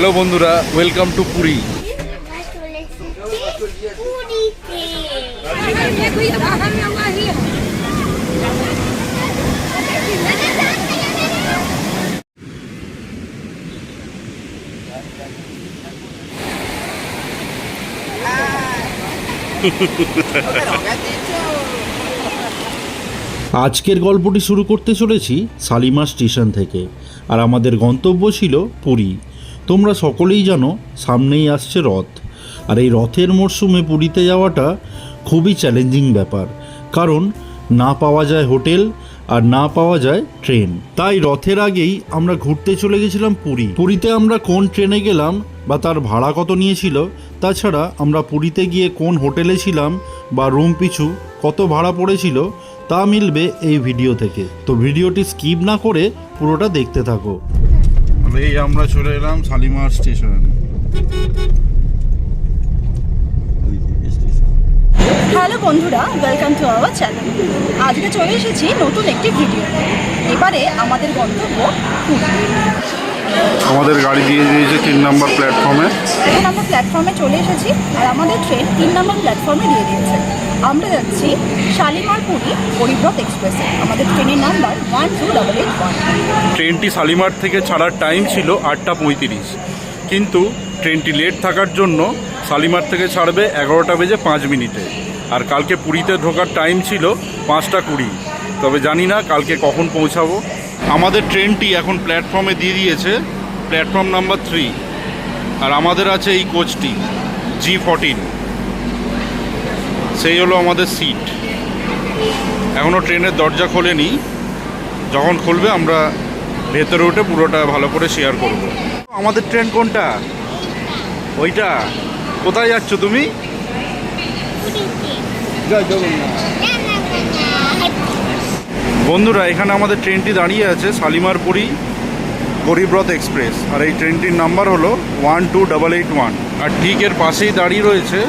Hello বন্ধুরা, welcome to Puri. আজকের গল্পটি শুরু করতে চলেছি শালিমার স্টেশন থেকে। আর আমাদের গন্তব্য ছিল পুরী। তোমরা সকলেই জানো সামনেই আসছে রথ। আর এই রথের মরশুমে পুরীতে যাওয়াটা খুবই চ্যালেঞ্জিং ব্যাপার, কারণ না পাওয়া যায় হোটেল আর না পাওয়া যায় ট্রেন। তাই রথের আগেই আমরা ঘুরতে চলে গেছিলাম পুরীতে আমরা কোন ট্রেনে গেলাম বা তার ভাড়া কত নিয়েছিল, তাছাড়া আমরা পুরীতে গিয়ে কোন হোটেলে ছিলাম বা রুম পিছু কত ভাড়া পড়েছিল তা মিলবে এই ভিডিও থেকে। তো ভিডিওটি স্কিপ না করে পুরোটা দেখতে থাকো। এই আমরা চলে এলাম শালিমার স্টেশন। হ্যালো বন্ধুরা, ওয়েলকাম টু আওয়ার চ্যানেল। আজকে চলে এসেছি নতুন একটি ভিডিও। এবারে আমাদের গন্তব্য পুরী। আমাদের গাড়ি দিয়ে দিয়েছে 3 নম্বর প্ল্যাটফর্মে। এখন আমরা প্ল্যাটফর্মে চলে এসেছি আর আমাদের ট্রেন 3 নম্বর প্ল্যাটফর্মে দিয়ে দিয়েছে। আমরা যাচ্ছি শালিমার পুরী গরিবরথ এক্সপ্রেসে। আমাদের ট্রেনের নাম্বার 12881। ট্রেনটি শালিমার থেকে ছাড়ার টাইম ছিল 8:35, কিন্তু ট্রেনটি লেট থাকার জন্য শালিমার থেকে ছাড়বে 11:05। আর কালকে পুরীতে ঢোকার টাইম ছিল 5:20। তবে জানি না কালকে কখন পৌঁছাবো। আমাদের ট্রেনটি এখন প্ল্যাটফর্মে দিয়ে দিয়েছে, প্ল্যাটফর্ম নাম্বার 3। আর আমাদের আছে এই কোচটি G14, সেই হলো আমাদের সিট। এখনও ট্রেনের দরজা খোলেনি, যখন খুলবে আমরা ভেতরে উঠে পুরোটা ভালো করে শেয়ার করব। আমাদের ট্রেন কোনটা? ওইটা। কোথায় যাচ্ছ তুমি? বন্ধুরা, এখানে আমাদের ট্রেনটি দাঁড়িয়ে আছে শালিমার পুরী গরিবরথ এক্সপ্রেস। আর এই ট্রেনটির নাম্বার হলো 12881। আর ঠিক এর পাশেই দাঁড়িয়ে রয়েছে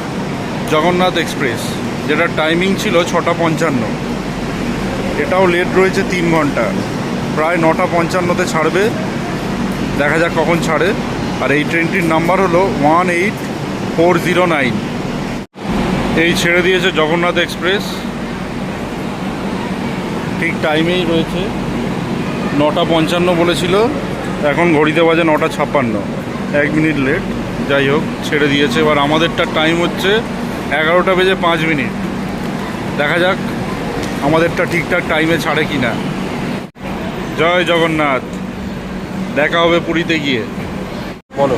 জগন্নাথ এক্সপ্রেস, যেটার টাইমিং ছিল 6:55। এটাও লেট রয়েছে 3 ঘন্টা, প্রায় 9:55-তে ছাড়বে। দেখা যাক কখন ছাড়ে। আর এই ট্রেনটির নাম্বার হলো 18409। এই ছেড়ে দিয়েছে জগন্নাথ এক্সপ্রেস, ঠিক টাইমেই রয়েছে। 9:55 বলেছিল, এখন ঘড়িতে বাজে 9:56, 1 মিনিট লেট। যাই হোক, ছেড়ে দিয়েছে। এবার আমাদেরটা টাইম হচ্ছে 11:05। দেখা যাক আমাদেরটা ঠিকঠাক টাইমে ছাড়ে কি না। জয় জগন্নাথ, দেখা হবে পুরীতে গিয়ে। বলো।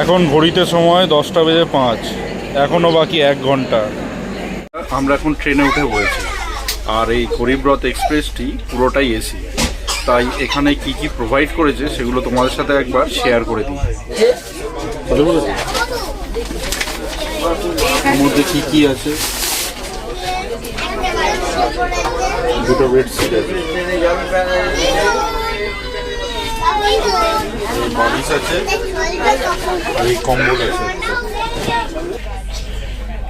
এখন ঘড়িতে সময় 10:05, এখনও বাকি 1 ঘন্টা। আমরা এখন ট্রেনে উঠে পড়েছি। আর এই গরিবরথ এক্সপ্রেসটি পুরোটাই এসি, তাই এখানে কি কি প্রোভাইড করেছে সেগুলো তোমাদের সাথে একবার শেয়ার করে দিই। এর মধ্যে কি কি আছে? 2টো বেডশিট আছে, বালিশ আছে, আর এই কম্বল আছে।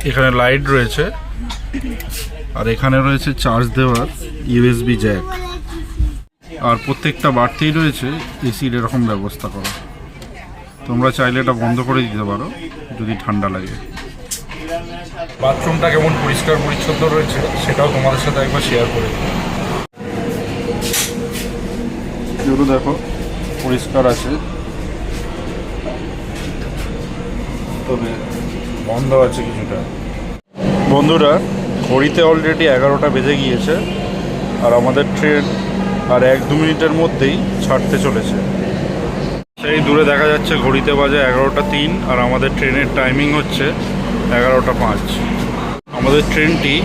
এখানে লাইট রয়েছে, আর এখানে রয়েছে চার্জ দেওয়ার USB জ্যাক। আর প্রত্যেকটা বাড়তেই রয়েছে এসির এরকম ব্যবস্থা করা। তোমরা চাইলে এটা বন্ধ করে দিতে পারো যদি ঠান্ডা লাগে। বাথরুমটা কেমন পরিষ্কার পরিচ্ছন্ন রয়েছে সেটাও তোমাদের সাথে একবার শেয়ার করে দিই। এগুলো দেখো, পরিষ্কার আছে, তবে বন্ধ আছে কিছুটা। বন্ধুরা, ঘড়িতে অলরেডি 11টা বেজে গিয়েছে। আর আমাদের ট্রেন আর 1-2 মিনিটের মধ্যেই ছাড়তে চলেছে। সেই দূরে দেখা যাচ্ছে ঘড়িতে বাজে 11:03, আর আমাদের ট্রেনের টাইমিং হচ্ছে 11:05। আমাদের ট্রেনটি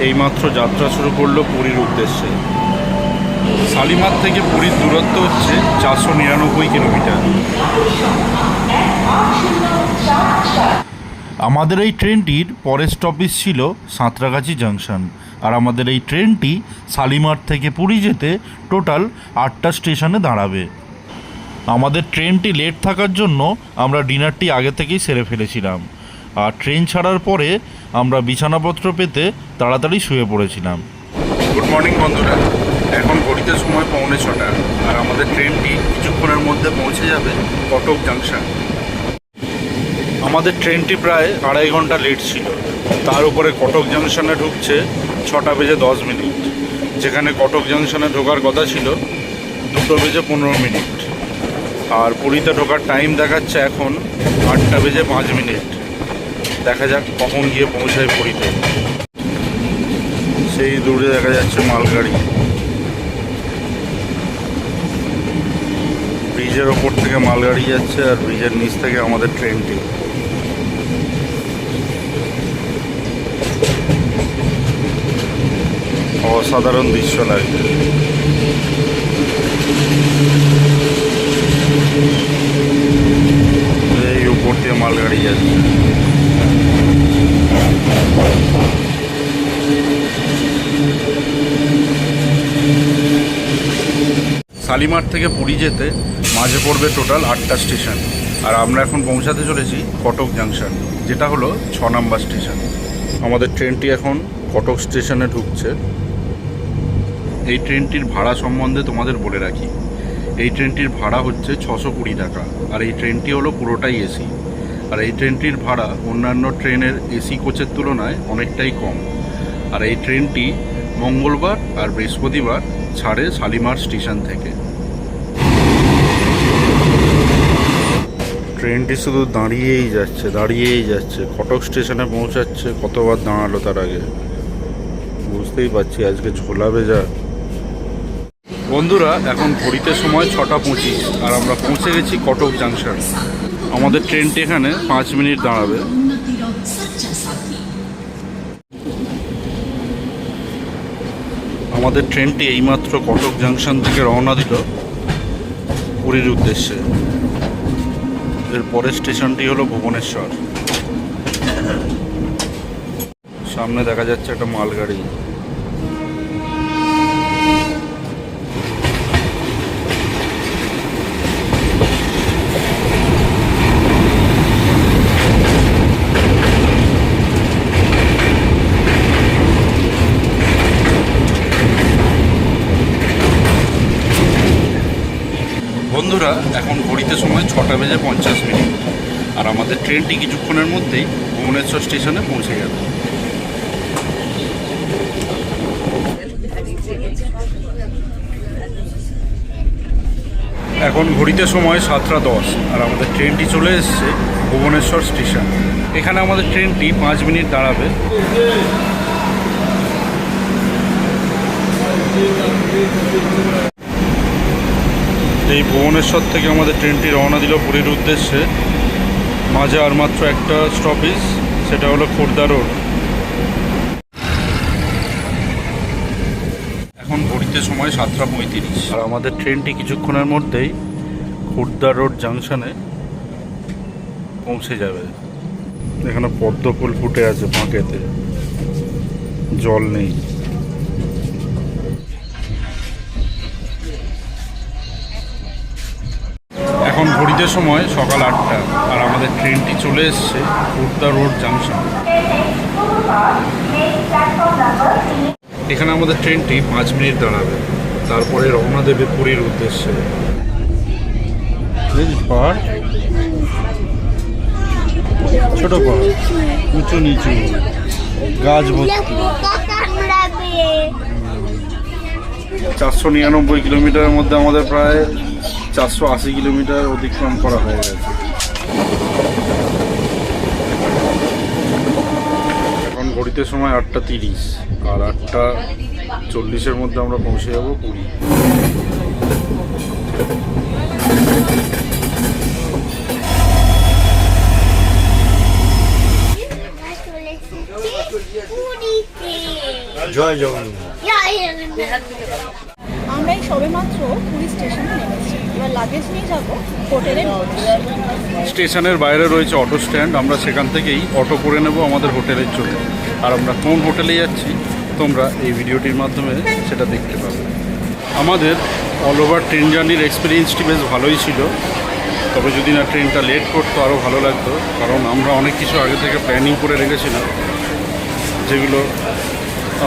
এইমাত্র যাত্রা শুরু করলো পুরীর উদ্দেশ্যে। শালিমার থেকে পুরীর দূরত্ব হচ্ছে 499 কিলোমিটার। আমাদের এই ট্রেনটির পরের স্টপেজ ছিল সাঁতরাগাছি জাংশন। আর আমাদের এই ট্রেনটি শালিমার থেকে পুরী যেতে টোটাল 8টা স্টেশনে দাঁড়াবে। আমাদের ট্রেনটি লেট থাকার জন্য আমরা ডিনারটি আগে থেকেই সেরে ফেলেছিলাম। আর ট্রেন ছাড়ার পরে আমরা বিছানাপত্র পেতে তাড়াতাড়ি শুয়ে পড়েছিলাম। গুড মর্নিং বন্ধুরা, এখন ঘড়িতে সময় 6:45 আর আমাদের ট্রেনটি কিছুক্ষণের মধ্যে পৌঁছে যাবে কটক জাংশন। আমাদের ট্রেনটি প্রায় 2.5 ঘন্টা লেট ছিল, তার উপরে কটক জাংশনে ঢুকছে 6:10, যেখানে কটক জাংশনে ঢোকার কথা ছিল 2:15। আর পুরীতে ঢোকার টাইম দেখাচ্ছে এখন 8:05। দেখা যাক কখন গিয়ে পৌঁছায় পুরীতে। সেই দূরে দেখা যাচ্ছে মালগাড়ি, ব্রিজের ওপর থেকে মালগাড়ি যাচ্ছে আর ব্রিজের নিচ থেকে আমাদের ট্রেনটি। অসাধারণ দৃশ্য লাগছে। এই উপর দিয়ে মালগাড়ি যাচ্ছে। শালিমার থেকে পুরী যেতে মাঝে পড়বে টোটাল 8টা স্টেশন, আর আমরা এখন পৌঁছাতে চলেছি কটক জাংশন, যেটা হলো 6 নম্বর স্টেশন। আমাদের ট্রেনটি এখন কটক স্টেশনে ঢুকছে। এই ট্রেনটির ভাড়া সম্বন্ধে তোমাদের বলে রাখি, এই ট্রেনটির ভাড়া হচ্ছে 620 টাকা, আর এই ট্রেনটি হলো পুরোটাই এসি। আর এই ট্রেনটির ভাড়া অন্যান্য ট্রেনের এসি কোচের তুলনায় অনেকটাই কম। আর এই ট্রেনটি মঙ্গলবার আর বৃহস্পতিবার ছাড়ে শালিমার স্টেশন থেকে। ট্রেনটি শুধু দাঁড়িয়েই যাচ্ছে। কটক স্টেশনে পৌঁছাচ্ছে, কতবার দাঁড়ালো তার আগে বুঝতেই পারছি আজকে ঝোলা ভেজা। বন্ধুরা, এখন ঘড়িতে সময় 6:25 আর আমরা পৌঁছে গেছি কটক জাংশন। আমাদের ট্রেনটি এখানে 5 মিনিট দাঁড়াবে। আমাদের ট্রেনটি এইমাত্র কটক জাংশন থেকে রওনা দিল পুরীর উদ্দেশ্যে। এর পরের স্টেশনটি হলো ভুবনেশ্বর। সামনে দেখা যাচ্ছে একটা মালগাড়ি। বন্ধুরা, এখন ঘড়িতে সময় 6:50 আর আমাদের ট্রেনটি কিছুক্ষণের মধ্যেই ভুবনেশ্বর স্টেশনে পৌঁছে যাবে। এখন ঘড়িতে সময় 7:10 আর আমাদের ট্রেনটি চলে এসেছে ভুবনেশ্বর স্টেশন। এখানে আমাদের ট্রেনটি 5 মিনিট দাঁড়াবে। এই ভুবনেশ্বর থেকে আমাদের ট্রেনটি রওনা দিল পুরীর উদ্দেশ্যে। মাঝে আর মাত্র একটা স্টপেজ, সেটা হলো খোর্ধা রোড। এখন ঘড়িতে সময় 7:35 আর আমাদের ট্রেনটি কিছুক্ষণের মধ্যেই খোর্ধা রোড জাংশনে পৌঁছে যাবে। এখানে পদ্ম ফুল ফুটে আছে বাঁকেতে, জল নেই। এখন ঘড়িতে সময় সকাল 8টা আর আমাদের ট্রেনটি চলে এসছে খোর্ধা রোড জাংশন। এখানে আমাদের ট্রেনটি 5 মিনিট দাঁড়াবে, তারপরে রওনা দেবে পুরীর উদ্দেশ্যে। পাহাড়, ছোট পাহাড়, উঁচু নিচু, গাছ ভর্তি। 499 কিলোমিটারের মধ্যে আমাদের প্রায় 480 কিলোমিটার অতিক্রম করা হয়ে গেছে। এখন ঘড়িতে সময় 8:30 আর 8:40 মধ্যে আমরা পৌঁছে যাব পুরী। জয় জগন্নাথ। আমরা এই সবেমাত্র পুরী স্টেশনে নেমেছি, এবার লাগেজ নিয়ে যাবো হোটেলের উদ্দেশ্যে। স্টেশনের বাইরে রয়েছে অটো স্ট্যান্ড, আমরা সেখান থেকেই অটো করে নেব আমাদের হোটেলের জন্য। আর আমরা কোন হোটেলে যাচ্ছি তোমরা এই ভিডিওটির মাধ্যমে সেটা দেখতে পাবে। আমাদের অল ওভার ট্রেন জার্নির এক্সপিরিয়েন্সটি বেশ ভালোই ছিল, তবে যদি না ট্রেনটা লেট করতো আরও ভালো লাগতো, কারণ আমরা অনেক কিছু আগে থেকে প্ল্যানিং করে রেখেছিলাম, যেগুলো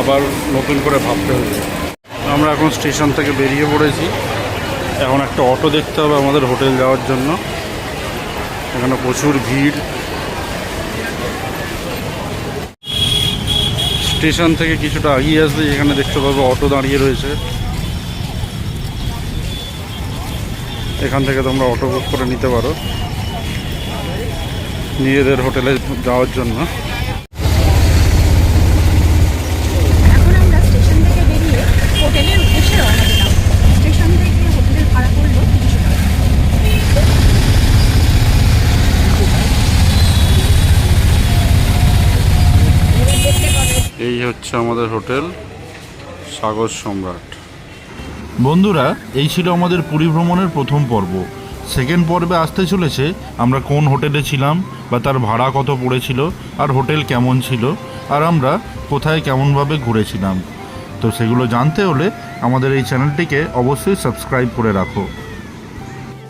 আবার নতুন করে ভাবতে হবে। আমরা এখন স্টেশন থেকে বেরিয়ে পড়েছি। এখন একটা অটো দেখতে হবে আমাদের হোটেল যাওয়ার জন্য। এখানে প্রচুর ভিড়। স্টেশন থেকে কিছুটা এগিয়ে আসলে এখানে দেখতে পাবো অটো দাঁড়িয়ে রয়েছে। এখান থেকে তোমরা অটো বুক করে নিতে পারো নিজেদের হোটেলে যাওয়ার জন্য। এখন আমরা স্টেশন থেকে বেরিয়ে হোটেলের উদ্দেশ্যে রওনা দিলাম। স্টেশন থেকে হোটেলের ভাড়া পড়লো 300 টাকা। এই হচ্ছে আমাদের হোটেল সাগর সম্রাট। বন্ধুরা, এই ছিল আমাদের পুরী ভ্রমণের প্রথম পর্ব। সেকেন্ড পর্বে আসতে চলেছে আমরা কোন হোটেলে ছিলাম বা তার ভাড়া কত পড়েছিল, আর হোটেল কেমন ছিল, আর আমরা কোথায় কেমনভাবে ঘুরেছিলাম। তো সেগুলো জানতে হলে আমাদের এই চ্যানেলটিকে অবশ্যই সাবস্ক্রাইব করে রাখো।